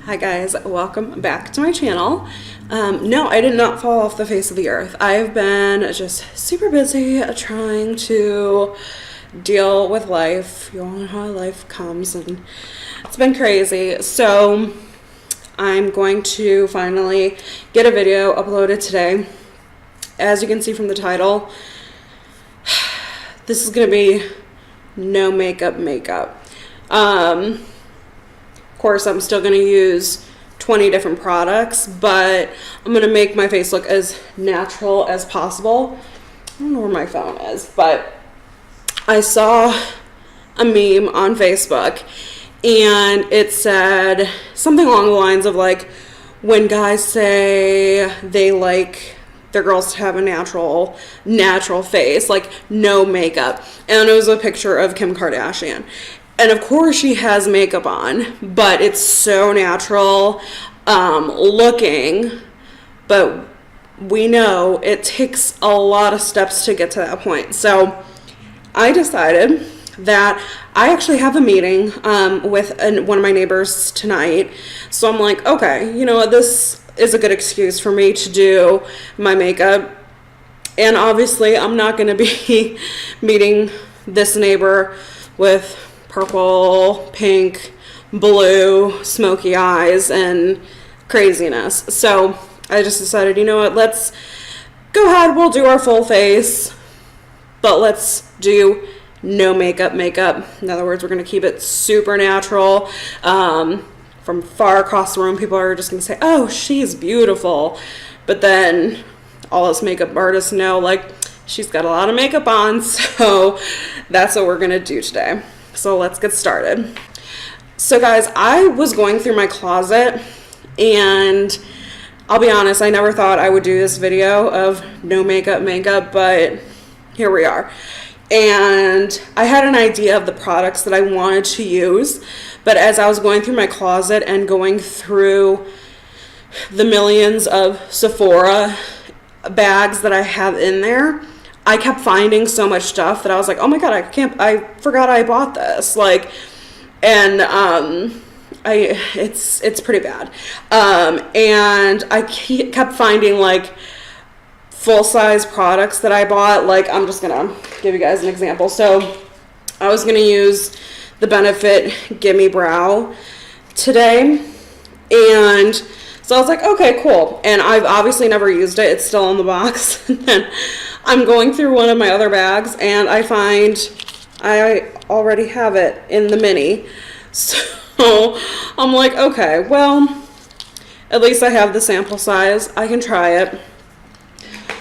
Hi guys, welcome back to my channel. No, I did not fall off the face of the earth. I've been just super busy trying to deal with life. You all know how life comes and it's been crazy. So I'm going to finally get a video uploaded today. As you can see from the title, this is going to be no makeup. Of course, I'm still going to use 20 different products, but I'm going to make my face look as natural as possible. I don't know where my phone is, but I saw a meme on Facebook, and it said something along the lines of like, when guys say they like their girls to have a natural face, like no makeup. And it was a picture of Kim Kardashian. And of course she has makeup on, but it's so natural looking. But we know it takes a lot of steps to get to that point. So I decided that I actually have a meeting with one of my neighbors tonight. So I'm like, okay, you know what, this is a good excuse for me to do my makeup. And obviously I'm not going to be meeting this neighbor with purple, pink, blue, smoky eyes, and craziness. So I just decided, you know what, let's go ahead, we'll do our full face, but let's do no makeup. In other words, we're going to keep it super natural. From far across the room, people are just going to say, oh, she's beautiful. But then all us makeup artists know, like, she's got a lot of makeup on, so that's what we're going to do today. So let's get started. So guys, I was going through my closet, and I'll be honest, I never thought I would do this video of no makeup, but here we are. And I had an idea of the products that I wanted to use, but as I was going through my closet and going through the millions of Sephora bags that I have in there, I kept finding so much stuff that I was like, oh my god, I forgot I bought this. Like, and it's pretty bad. And I kept finding like full-size products that I bought. Like, I'm just gonna give you guys an example. So I was gonna use the Benefit Gimme Brow today, and so I was like, okay, cool. And I've obviously never used it. It's still in the box. And then I'm going through one of my other bags, and I find I already have it in the mini. So I'm like, okay, well, at least I have the sample size. I can try it.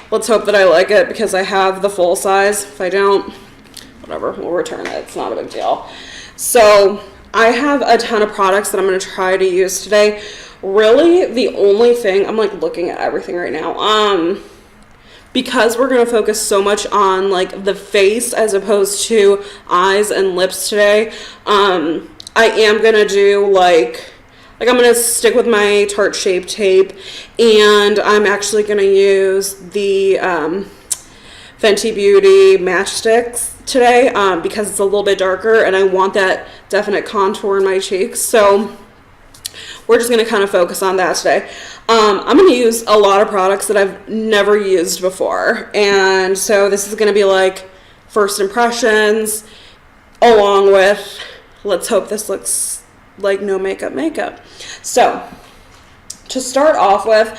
Let's hope that I like it, because I have the full size. If I don't, whatever, we'll return it. It's not a big deal. So I have a ton of products that I'm going to try to use today. Really, the only thing, I'm like looking at everything right now, because we're going to focus so much on like the face as opposed to eyes and lips today, I am going to do like I'm going to stick with my Tarte Shape Tape, and I'm actually going to use the Fenty Beauty Matchsticks today, because it's a little bit darker and I want that definite contour in my cheeks. So we're just going to kind of focus on that today. I'm going to use a lot of products that I've never used before. And so this is going to be like first impressions, along with, let's hope this looks like no makeup. So to start off with,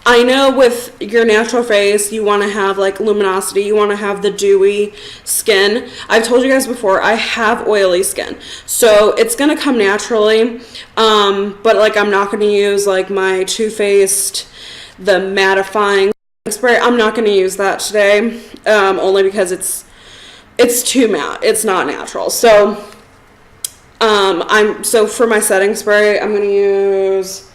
I know with your natural face, you want to have like luminosity, you want to have the dewy skin. I've told you guys before, I have oily skin, so it's going to come naturally, but like I'm not going to use like my Too Faced, the mattifying spray. I'm not going to use that today, only because it's too matte. It's not natural. So so for my setting spray, I'm going to use,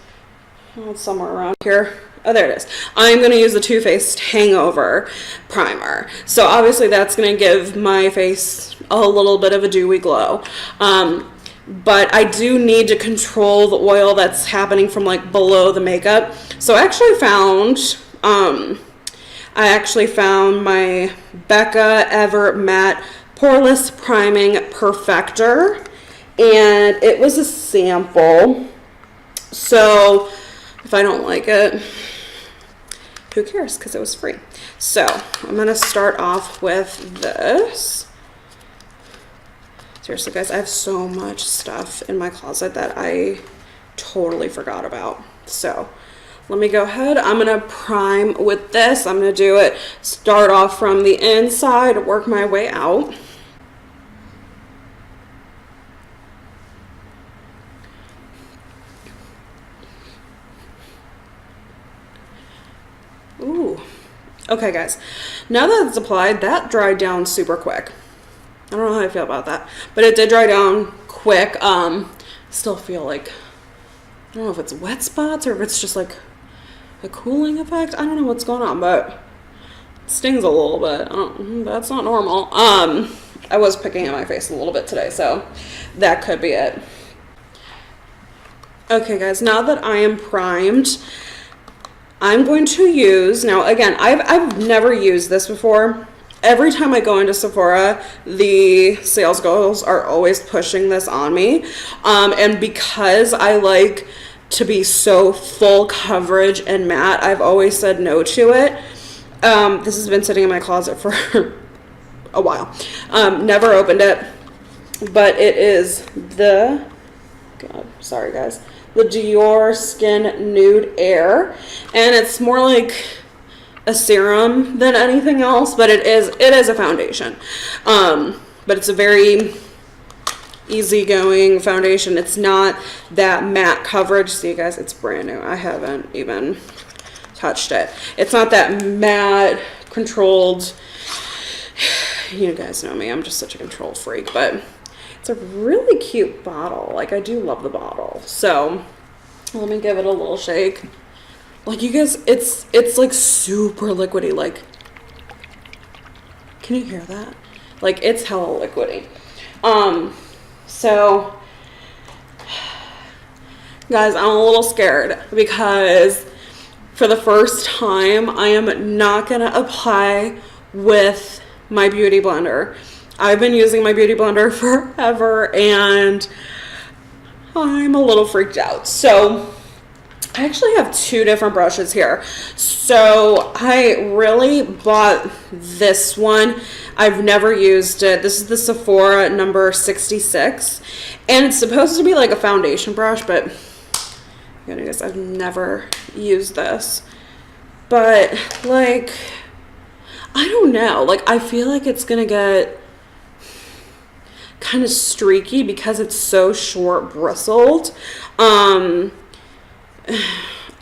it's somewhere around here. Oh, there it is. I'm going to use the Too Faced Hangover primer. So obviously that's going to give my face a little bit of a dewy glow. But I do need to control the oil that's happening from like below the makeup. So I actually found my Becca Ever Matte Poreless Priming Perfector. and it was a sample. So if I don't like it, who cares, because it was free. So I'm gonna start off with this. Seriously guys, I have so much stuff in my closet that I totally forgot about. So let me go ahead. I'm gonna prime with this. I'm gonna do it, start off from the inside, work my way out. Ooh. Okay guys, now that it's applied, that dried down super quick. I don't know how I feel about that, but it did dry down quick. Still feel like, I don't know if it's wet spots or if it's just like a cooling effect. I don't know what's going on, but it stings a little bit. That's not normal. I was picking at my face a little bit today, so that could be it. Okay guys, now that I am primed, I'm going to use, now again, I've never used this before. Every time I go into Sephora, the sales girls are always pushing this on me. And because I like to be so full coverage and matte, I've always said no to it. This has been sitting in my closet for a while. Never opened it, but it is the, God, sorry guys, the Diorskin Nude Air, and it's more like a serum than anything else, but it is a foundation. But it's a very easygoing foundation. It's not that matte coverage. See guys, it's brand new. I haven't even touched it. It's not that matte controlled, you guys know me, I'm just such a control freak, but it's a really cute bottle. Like, I do love the bottle. So let me give it a little shake. Like, you guys, it's like super liquidy. Like, can you hear that? Like, it's hella liquidy. So guys, I'm a little scared because for the first time, I am not gonna apply with my beauty blender. I've been using my beauty blender forever and I'm a little freaked out. So I actually have two different brushes here. So I really bought this one. I've never used it. This is the Sephora number 66. And it's supposed to be like a foundation brush, but you guys, I've never used this. But like, I don't know. Like, I feel like it's gonna get kind of streaky because it's so short bristled.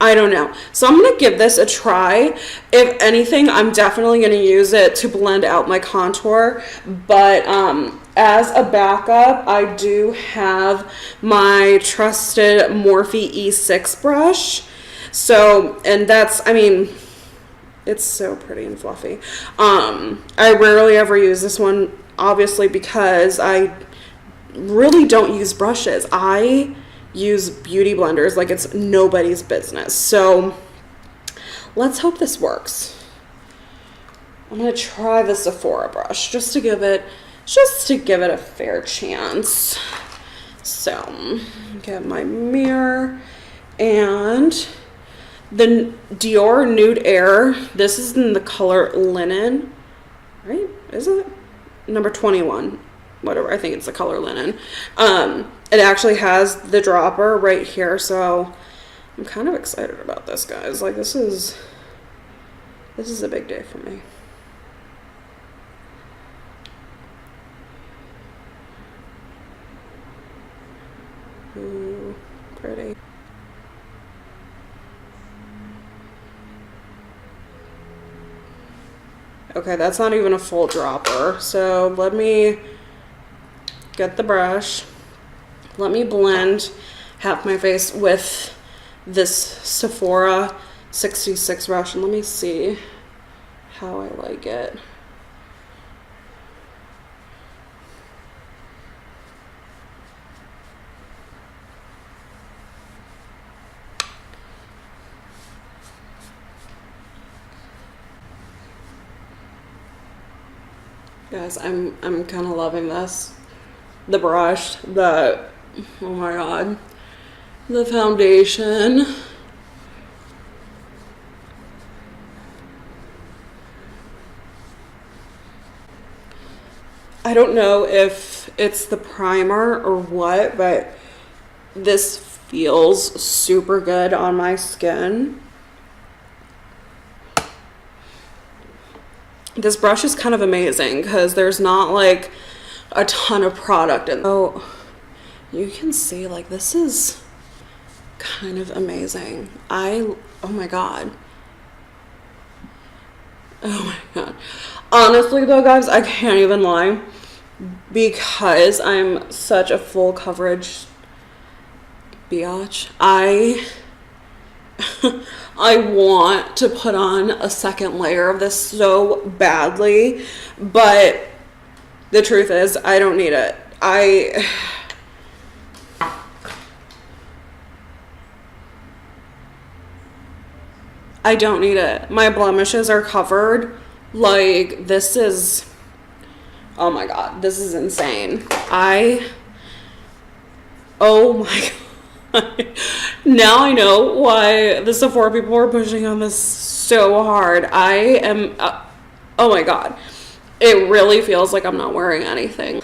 I don't know. So I'm going to give this a try. If anything, I'm definitely going to use it to blend out my contour. But as a backup, I do have my trusted Morphe E6 brush. So, and that's, I mean, it's so pretty and fluffy. I rarely ever use this one, obviously, because I really don't use brushes. I use beauty blenders like it's nobody's business. So let's hope this works. I'm gonna try the Sephora brush just to give it a fair chance. So get my mirror and the Dior Nude Air. This is in the color Linen, right? Is it number 21? Whatever, I think it's the color Linen. It actually has the dropper right here, so I'm kind of excited about this, guys. Like, this is a big day for me. Ooh, pretty. Okay, that's not even a full dropper, so let me get the brush. Let me blend half my face with this Sephora 66 brush, and let me see how I like it. Guys, I'm kind of loving this. the brush, oh my god, the foundation. I don't know if it's the primer or what, but this feels super good on my skin. This brush is kind of amazing because there's not like a ton of product in. Oh, you can see like this is kind of amazing. Oh my god. Oh my god. Honestly though, guys, I can't even lie, because I'm such a full coverage biatch. I want to put on a second layer of this so badly, but the truth is I don't need it. I don't need it. My blemishes are covered. Like, this is, oh my god, this is insane. Oh my god. Now I know why the Sephora people were pushing on this so hard. I am, oh my god. It really feels like I'm not wearing anything.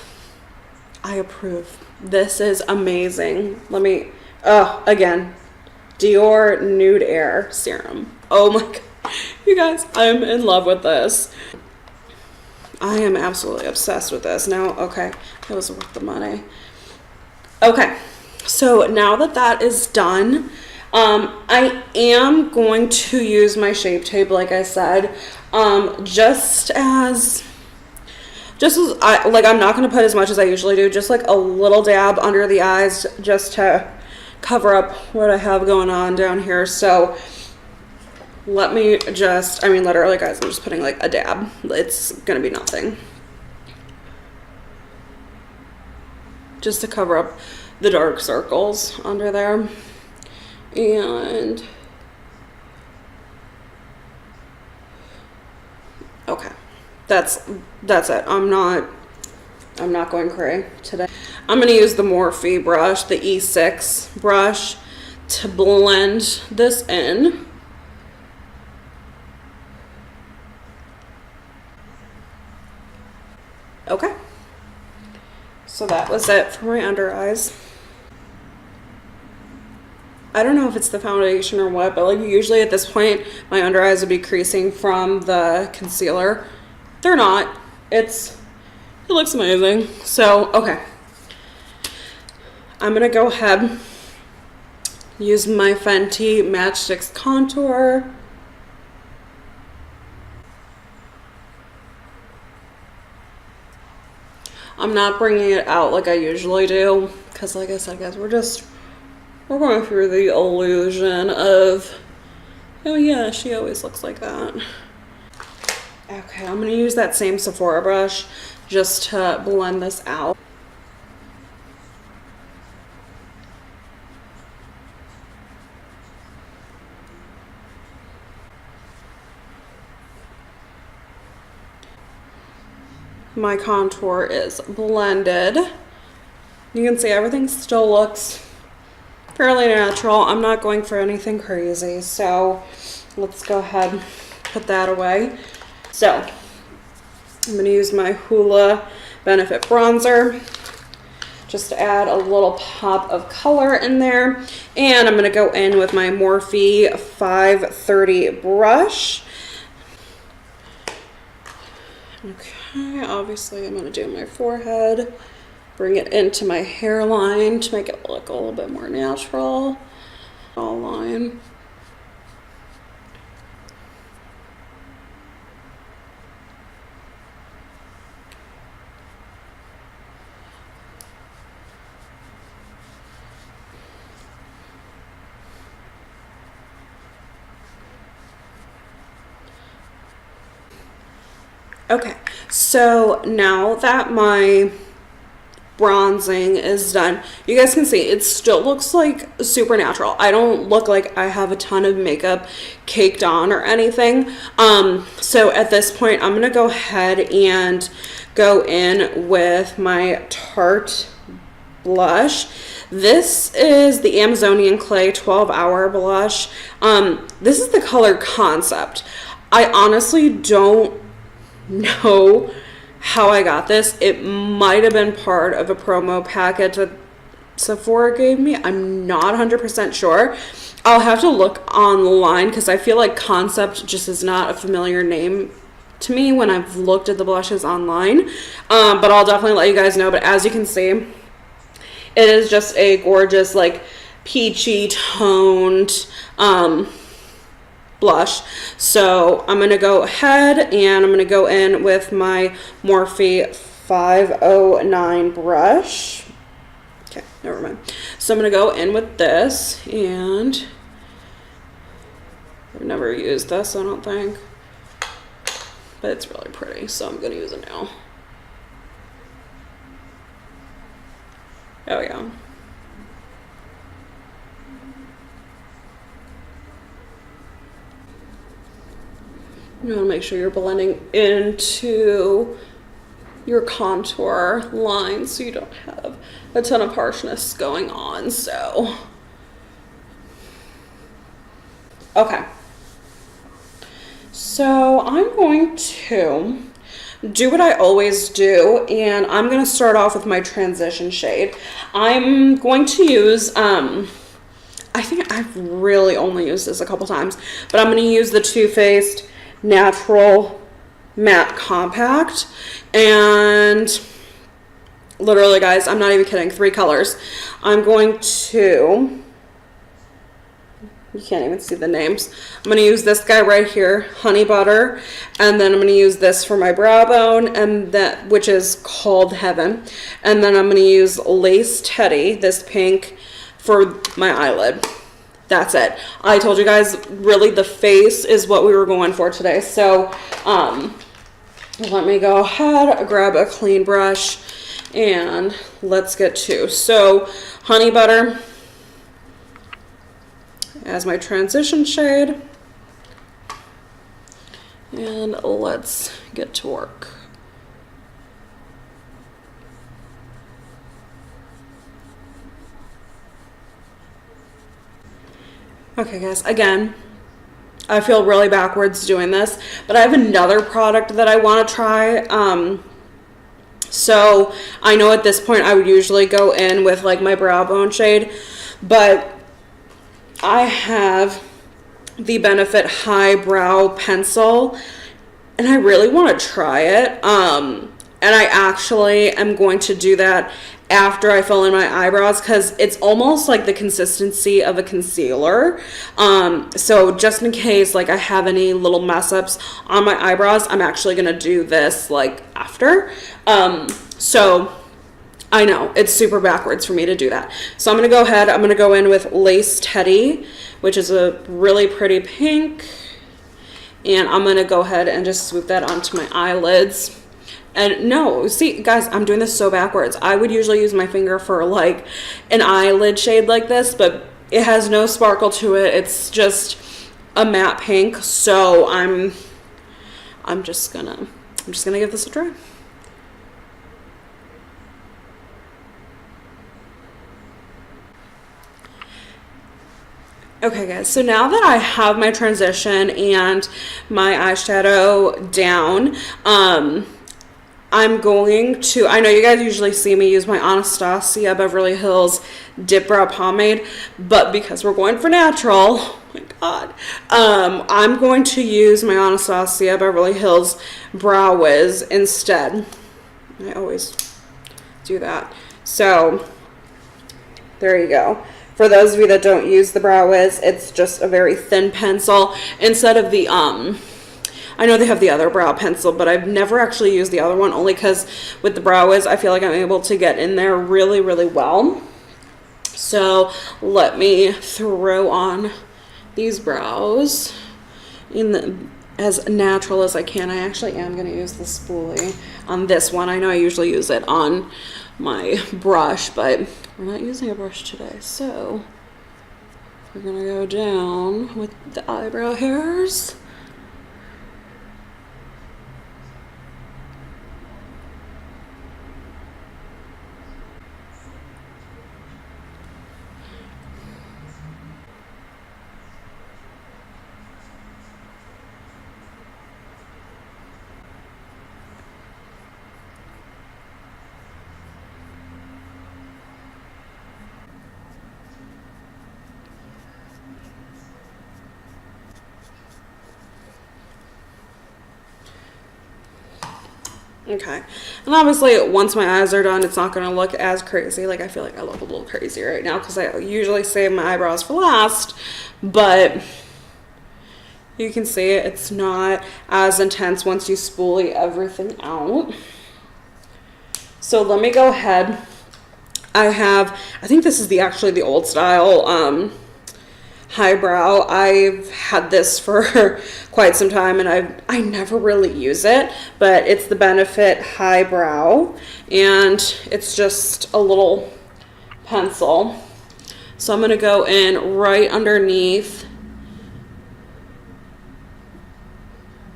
I approve. This is amazing. Let me, again, Dior Nude Air Serum. Oh my god. You guys, I'm in love with this. I am absolutely obsessed with this. Now, okay, it was worth the money. Okay. So now that that is done, I am going to use my Shape Tape, like I said, just as I'm not going to put as much as I usually do, just like a little dab under the eyes, just to cover up what I have going on down here. So let me just, I mean, literally, guys, I'm just putting like a dab. It's going to be nothing. Just to cover up the dark circles under there. And okay, that's it. I'm not going cray today. I'm going to use the Morphe brush, the E6 brush, to blend this in. Okay, so that was it for my under eyes. I don't know if it's the foundation or what, but like usually at this point my under eyes would be creasing from the concealer. They're not. It looks amazing. So okay, I'm gonna go ahead, use my Fenty Matchsticks contour. I'm not bringing it out like I usually do, because like I said, guys, we're going through the illusion of, oh yeah, she always looks like that. Okay, I'm going to use that same Sephora brush just to blend this out. My contour is blended. You can see everything still looks fairly natural. I'm not going for anything crazy, so let's go ahead and put that away. So I'm going to use my Hoola Benefit Bronzer just to add a little pop of color in there, and I'm going to go in with my Morphe 530 brush. Okay, obviously I'm going to do my forehead, bring it into my hairline to make it look a little bit more natural. All line. Okay, so now that my bronzing is done, you guys can see it still looks like super natural. I don't look like I have a ton of makeup caked on or anything. So at this point I'm gonna go ahead and go in with my Tarte blush. This is the Amazonian Clay 12-hour blush. This is the color Concept. I honestly don't know how I got this. It might have been part of a promo package that Sephora gave me. I'm not 100% sure. I'll have to look online because I feel like Concept just is not a familiar name to me when I've looked at the blushes online. But I'll definitely let you guys know. But as you can see, it is just a gorgeous, like, peachy toned blush. So I'm going to go ahead and I'm going to go in with my Morphe 509 brush. Okay, never mind. So I'm going to go in with this, and I've never used this, I don't think. But it's really pretty, so I'm going to use it now. Oh, yeah. You want to make sure you're blending into your contour line so you don't have a ton of harshness going on. So, okay. So I'm going to do what I always do, and I'm going to start off with my transition shade. I'm going to use, I think I've really only used this a couple times, but I'm going to use the Too Faced Natural Matte Compact, and literally, guys, I'm not even kidding, 3 colors. I'm going to, you can't even see the names. I'm going to use this guy right here, Honey Butter, and then I'm going to use this for my brow bone, and that, which is called Heaven, and then I'm going to use Lace Teddy, this pink, for my eyelid. That's it. I told you guys, really, the face is what we were going for today. So, let me go ahead, grab a clean brush, and let's get to. So, Honey Butter as my transition shade, and let's get to work. Okay, guys, again, I feel really backwards doing this, but I have another product that I want to try. So I know at this point I would usually go in with like my brow bone shade, but I have the Benefit High Brow Pencil, and I really want to try it. And I actually am going to do that after I fill in my eyebrows, because it's almost like the consistency of a concealer. So just in case like I have any little mess ups on my eyebrows, I'm actually gonna do this like after. So I know it's super backwards for me to do that. So I'm gonna go ahead, I'm gonna go in with Lace Teddy, which is a really pretty pink, and I'm gonna go ahead and just swoop that onto my eyelids. And no, see, guys, I'm doing this so backwards. I would usually use my finger for like an eyelid shade like this, but it has no sparkle to it. It's just a matte pink. So I'm just gonna give this a try. Okay, guys, so now that I have my transition and my eyeshadow down, I'm going to, I know you guys usually see me use my Anastasia Beverly Hills Dip Brow Pomade, but because we're going for natural, oh my god, I'm going to use my Anastasia Beverly Hills Brow Wiz instead. I always do that. So, there you go. For those of you that don't use the Brow Wiz, it's just a very thin pencil instead of the, I know they have the other brow pencil, but I've never actually used the other one, only because with the Brow Wiz, I feel like I'm able to get in there really, really well. So let me throw on these brows as natural as I can. I actually am going to use the spoolie on this one. I know I usually use it on my brush, but we're not using a brush today. So we're going to go down with the eyebrow hairs. Okay, and obviously once my eyes are done, it's not going to look as crazy. Like, I feel like I look a little crazy right now because I usually save my eyebrows for last, but you can see it's not as intense once you spoolie everything out. So let me go ahead. I think this is actually the old style highbrow. I've had this for quite some time and I never really use it, but it's the Benefit Highbrow and it's just a little pencil. So I'm going to go in right underneath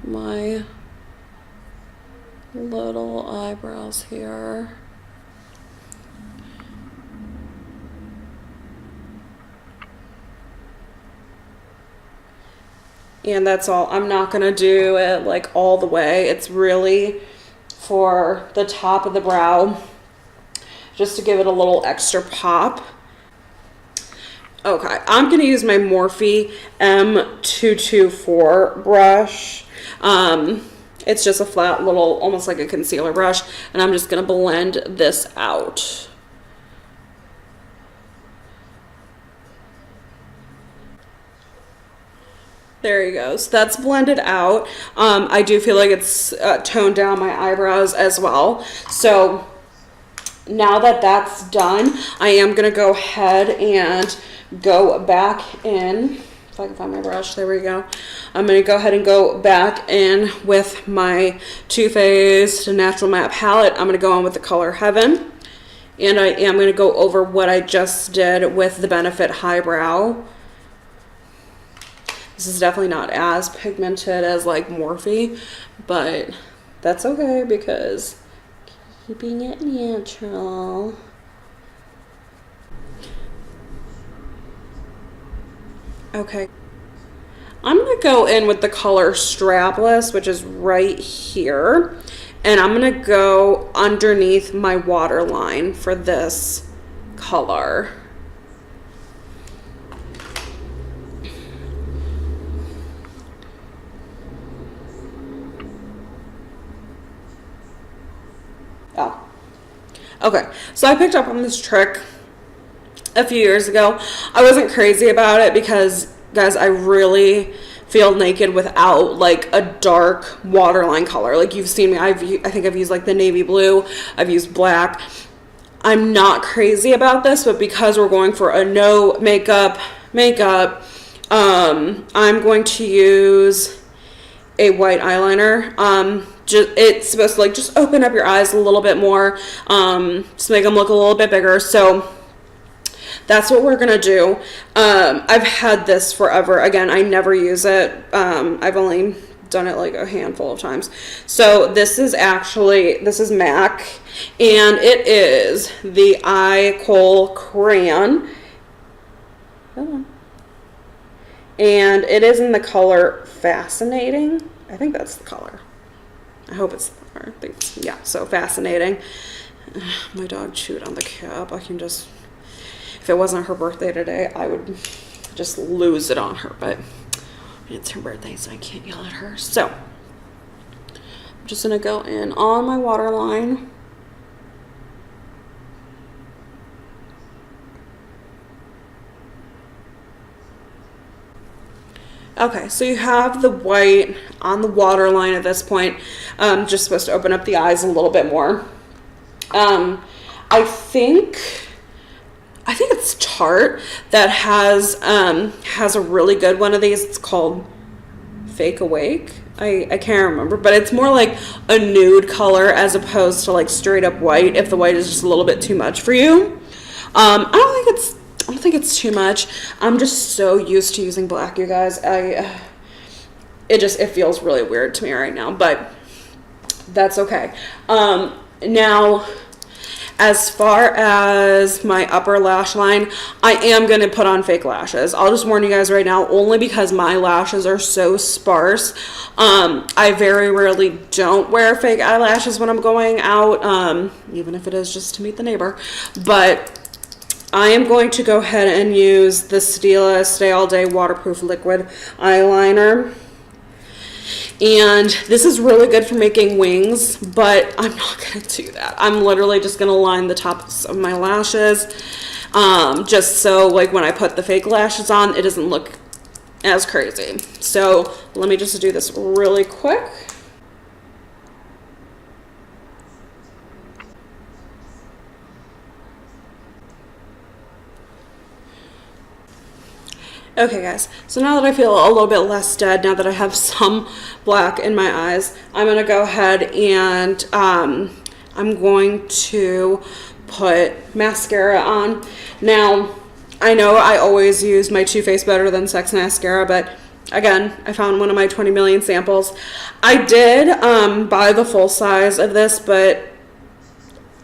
my little eyebrows here. And that's all. I'm not going to do it like all the way. It's really for the top of the brow, just to give it a little extra pop. Okay, I'm going to use my Morphe M224 brush. It's just a flat little, almost like a concealer brush, and I'm just going to blend this out. There you go. So that's blended out. I do feel like it's toned down my eyebrows as well. So now that that's done, I am going to go ahead and go back in. If I can find my brush, there we go. I'm going to go ahead and go back in with my Too Faced Natural Matte Palette. I'm going to go on with the color Heaven. And I am going to go over what I just did with the Benefit Highbrow. This is definitely not as pigmented as like Morphe, but that's okay because keeping it natural. Okay. I'm going to go in with the color Strapless, which is right here. And I'm going to go underneath my waterline for this color. Oh. Okay, so I picked up on this trick a few years ago. I wasn't crazy about it because, guys, I really feel naked without like a dark waterline color. Like you've seen me, I think I've used like the navy blue, I've used black. I'm not crazy about this, but because we're going for a no makeup, I'm going to use a white eyeliner. It's supposed to like just open up your eyes a little bit more, just make them look a little bit bigger. So that's what we're gonna do. I've had this forever. Again, I never use it. I've only done it like a handful of times. So this is MAC, and it is the Eye Kohl Crayon. Hold on. And it is in the color Fascinating. I think that's the color. I hope it's the color. Yeah, so Fascinating. My dog chewed on the cap. I can just, if it wasn't her birthday today, I would just lose it on her, but it's her birthday, so I can't yell at her. So I'm just gonna go in on my waterline. Okay, so you have the white on the waterline at this point. Just supposed to open up the eyes a little bit more. I think it's Tarte that has a really good one of these. It's called Fake Awake. I can't remember, but it's more like a nude color as opposed to like straight up white if the white is just a little bit too much for you. I don't think it's too much. I'm just so used to using black, you guys. It feels really weird to me right now, but that's okay. Now, as far as my upper lash line, I am going to put on fake lashes. I'll just warn you guys right now, only because my lashes are so sparse. I very rarely don't wear fake eyelashes when I'm going out, even if it is just to meet the neighbor. But I am going to go ahead and use the Stila Stay All Day Waterproof Liquid Eyeliner. And this is really good for making wings, but I'm not gonna do that. I'm literally just gonna line the tops of my lashes, just so like when I put the fake lashes on, it doesn't look as crazy. So let me just do this really quick. Okay guys, so now that I feel a little bit less dead, now that I have some black in my eyes, I'm going to go ahead and I'm going to put mascara on. Now, I know I always use my Too Faced Better Than Sex mascara, but again, I found one of my 20 million samples. I did buy the full size of this, but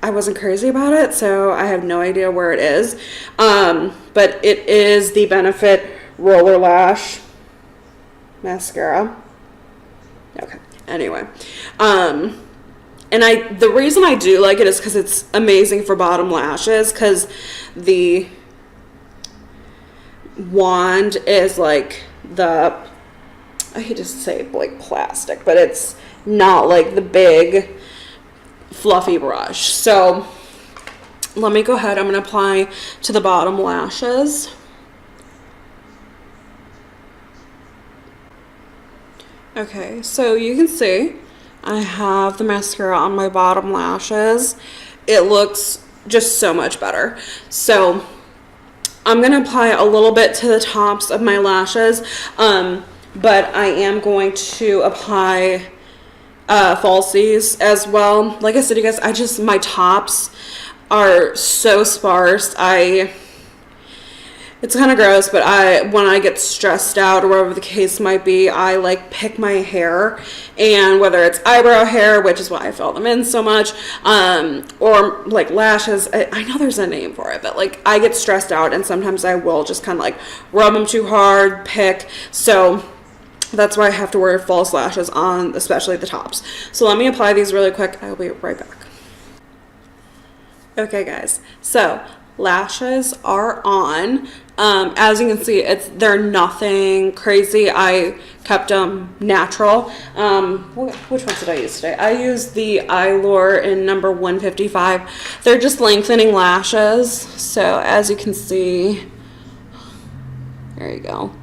I wasn't crazy about it, so I have no idea where it is. But it is the Benefit Roller Lash mascara. Okay, anyway. And the reason I do like it is because it's amazing for bottom lashes, because the wand is like I hate to say like plastic, but it's not like the big fluffy brush. So let me go ahead, I'm going to apply to the bottom lashes. Okay, so you can see I have the mascara on my bottom lashes. It looks just so much better. So I'm going to apply a little bit to the tops of my lashes, but I am going to apply falsies as well. Like I said, you guys, my tops are so sparse. It's kind of gross, but when I get stressed out or whatever the case might be, I like pick my hair, and whether it's eyebrow hair, which is why I fill them in so much, or like lashes, I know there's a name for it, but like I get stressed out and sometimes I will just kind of like rub them too hard, pick. So that's why I have to wear false lashes on, especially the tops. So let me apply these really quick. I'll be right back. Okay guys, so lashes are on. As you can see, they're nothing crazy. I kept them natural. Which ones did I use today? I used the Eylure in number 155. They're just lengthening lashes. So as you can see, there you go.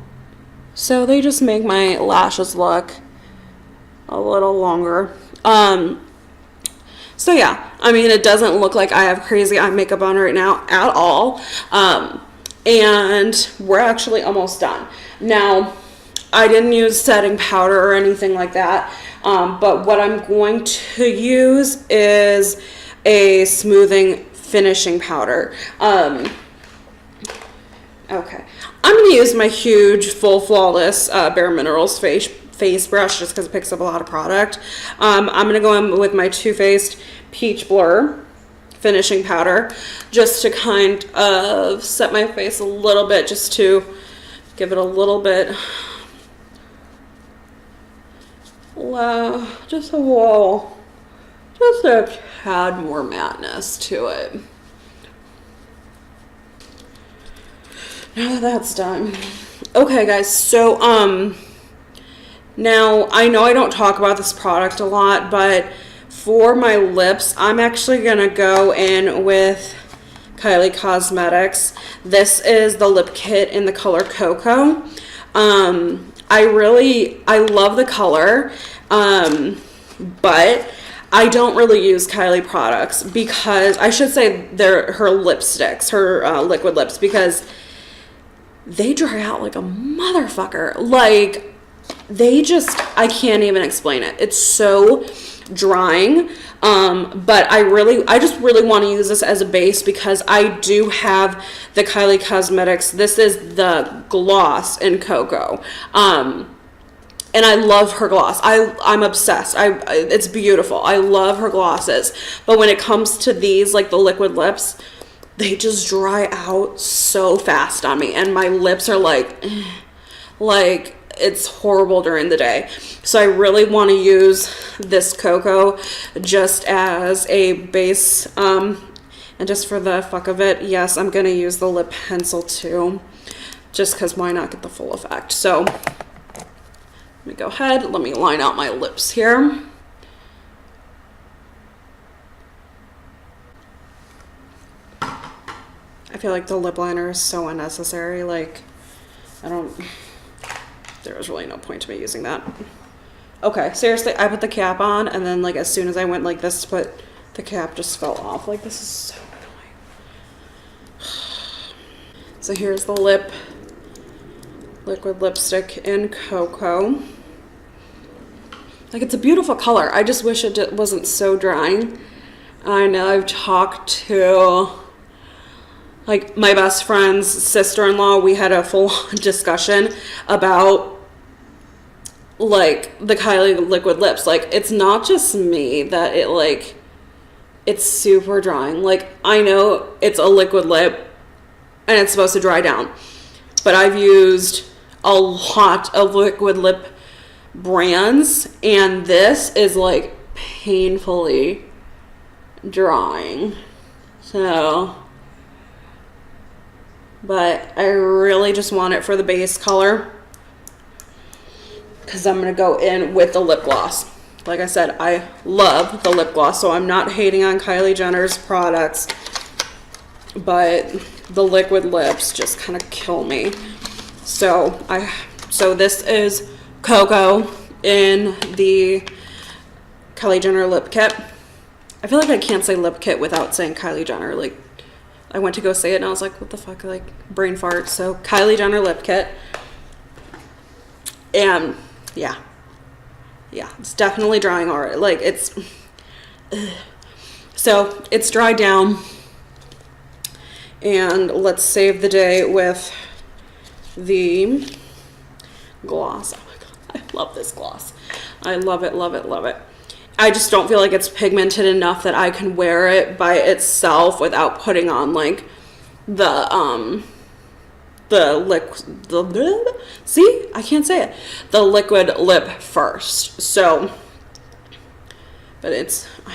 So they just make my lashes look a little longer. So yeah, I mean, it doesn't look like I have crazy eye makeup on right now at all. And we're actually almost done. Now, I didn't use setting powder or anything like that, but what I'm going to use is a smoothing finishing powder. Okay, I'm going to use my huge Full Flawless Bare Minerals face brush just because it picks up a lot of product. I'm going to go in with my Too Faced Peach Blur finishing powder just to kind of set my face a little bit, just to give it a little bit, just a tad more matteness to it. Now that that's done. Okay guys, so now I know I don't talk about this product a lot, but for my lips, I'm actually gonna go in with Kylie Cosmetics. This is the lip kit in the color Cocoa. I love the color, but I don't really use Kylie products because, I should say they're her lipsticks, her liquid lips, because they dry out like a motherfucker. Like, I can't even explain it. It's so drying. But I just really want to use this as a base because I do have the Kylie Cosmetics. This is the gloss in Cocoa. And I love her gloss. I'm obsessed. It's beautiful. I love her glosses. But when it comes to these, like the liquid lips, they just dry out so fast on me. And my lips are like it's horrible during the day. So I really want to use this Cocoa just as a base. And just for the fuck of it, yes, I'm going to use the lip pencil too. Just because why not get the full effect? So Let me go ahead, let me line out my lips here. I feel like the lip liner is so unnecessary. Like, there was really no point to me using that. Okay, seriously, I put the cap on, and then like as soon as I went like this to put, the cap just fell off. Like, this is so annoying. So here's the liquid lipstick in Cocoa. Like, it's a beautiful color. I just wish it wasn't so drying. I know I've talked to like my best friend's sister-in-law. We had a full discussion about like the Kylie liquid lips. Like, it's not just me that it's super drying. Like, I know it's a liquid lip and it's supposed to dry down, but I've used a lot of liquid lip brands and this is like painfully drying. So, but I really just want it for the base color because I'm going to go in with the lip gloss. Like I said, I love the lip gloss, so I'm not hating on Kylie Jenner's products, but the liquid lips just kind of kill me. So this is Cocoa in the Kylie Jenner lip kit. I feel like I can't say lip kit without saying Kylie Jenner. Like, I went to go say it and I was like, what the fuck, like, brain fart. So Kylie Jenner lip kit. And yeah, it's definitely drying already. Like, it's so it's dried down, and let's save the day with the gloss. Oh my god, I love this gloss. I love it, love it, love it. I just don't feel like it's pigmented enough that I can wear it by itself without putting on like the see, I can't say it, the liquid lip first. So, but I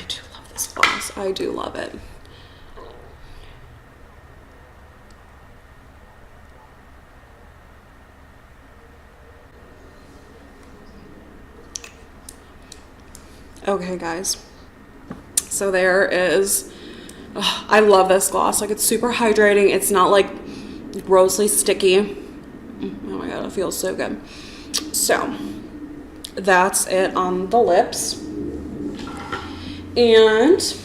do love this gloss. I do love it. Okay, guys, so there is, I love this gloss. Like, it's super hydrating. It's not like grossly sticky. Oh my god, it feels so good. So that's it on the lips. And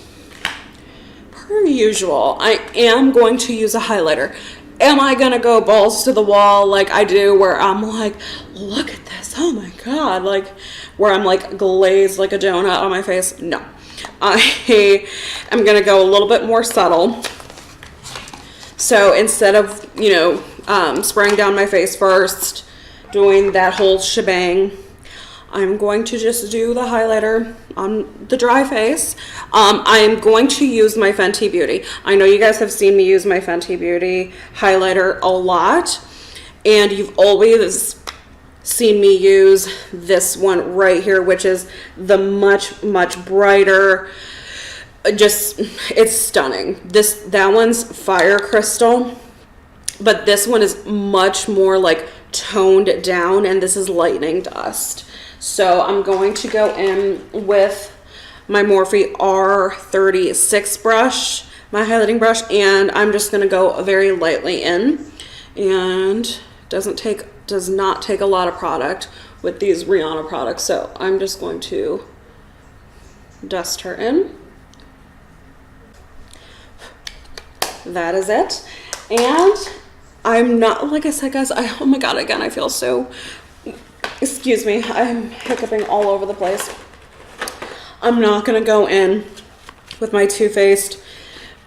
per usual, I am going to use a highlighter. Am I gonna go balls to the wall like I do, where I'm like, look at this, oh my god, like where I'm like glazed like a donut on my face? No, I am gonna go a little bit more subtle. So instead of, spraying down my face first, doing that whole shebang, I'm going to just do the highlighter on the dry face. I'm going to use my Fenty Beauty. I know you guys have seen me use my Fenty Beauty highlighter a lot, and you've always seen me use this one right here, which is the much brighter, just, it's stunning. That one's Fire Crystal, but this one is much more like toned down, and this is Lightning Dust. So I'm going to go in with my Morphe R36 brush, my highlighting brush, and I'm just going to go very lightly in. And does not take a lot of product with these Rihanna products, so I'm just going to dust her in. That is it. And I'm not, like I said, guys, oh my god, again, I feel so, excuse me, I'm hiccuping all over the place. I'm not going to go in with my Too Faced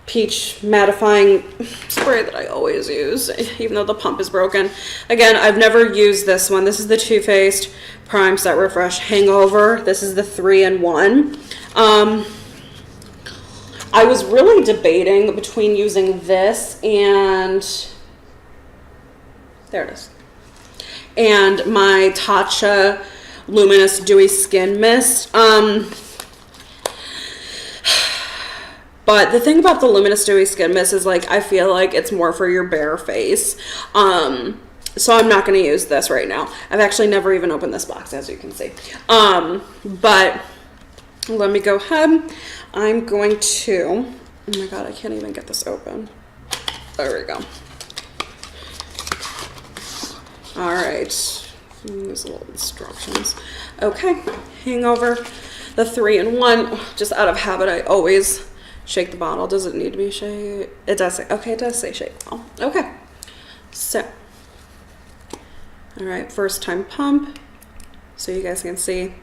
Peach mattifying spray that I always use, even though the pump is broken. Again, I've never used this one. This is the Too Faced Prime Set Refresh Hangover. This is the 3-in-1. I was really debating between using this and, there it is, and my Tatcha Luminous Dewy Skin Mist. But the thing about the Luminous Dewy Skin Mist is, like, I feel like it's more for your bare face. So I'm not going to use this right now. I've actually never even opened this box, as you can see. But let me go ahead. I'm going to, oh my God, I can't even get this open. There we go. All right. There's little instructions. Okay. Hangover, the 3-in-1. Just out of habit, I always shake the bottle. Does it need to be shake? It does say, okay, it does say shake. Oh, okay. So, all right, first time pump. So you guys can see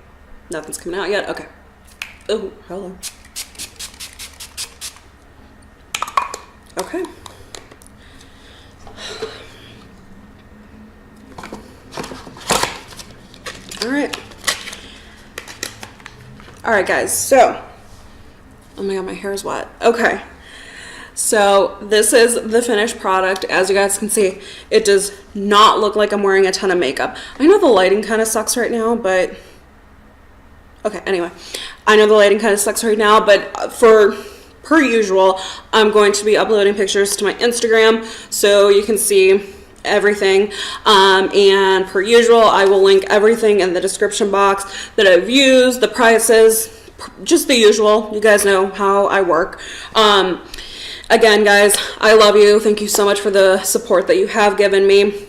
nothing's coming out yet. Okay. Oh, hello. Okay. All right, guys, so, oh my God, my hair is wet. Okay, so this is the finished product. As you guys can see, it does not look like I'm wearing a ton of makeup. I know the lighting kind of sucks right now, but, okay, anyway, I know the lighting kind of sucks right now, but per usual, I'm going to be uploading pictures to my Instagram so you can see everything, and per usual, I will link everything in the description box that I've used, the prices, just the usual. You guys know how I work. Again, guys, I love you. Thank you so much for the support that you have given me.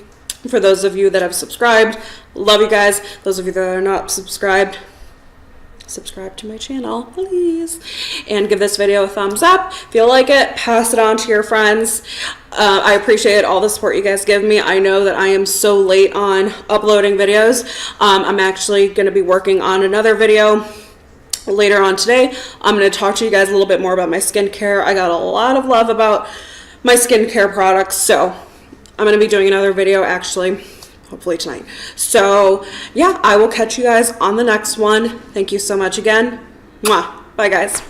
For those of you that have subscribed, love you guys. Those of you that are not subscribed, subscribe to my channel, please, and give this video a thumbs up. If you like it, pass it on to your friends. I appreciate all the support you guys give me. I know that I am so late on uploading videos. I'm actually going to be working on another video later on today. I'm going to talk to you guys a little bit more about my skincare. I got a lot of love about my skincare products, so I'm going to be doing another video actually hopefully tonight. So yeah, I will catch you guys on the next one. Thank you so much again. Mwah. Bye, guys.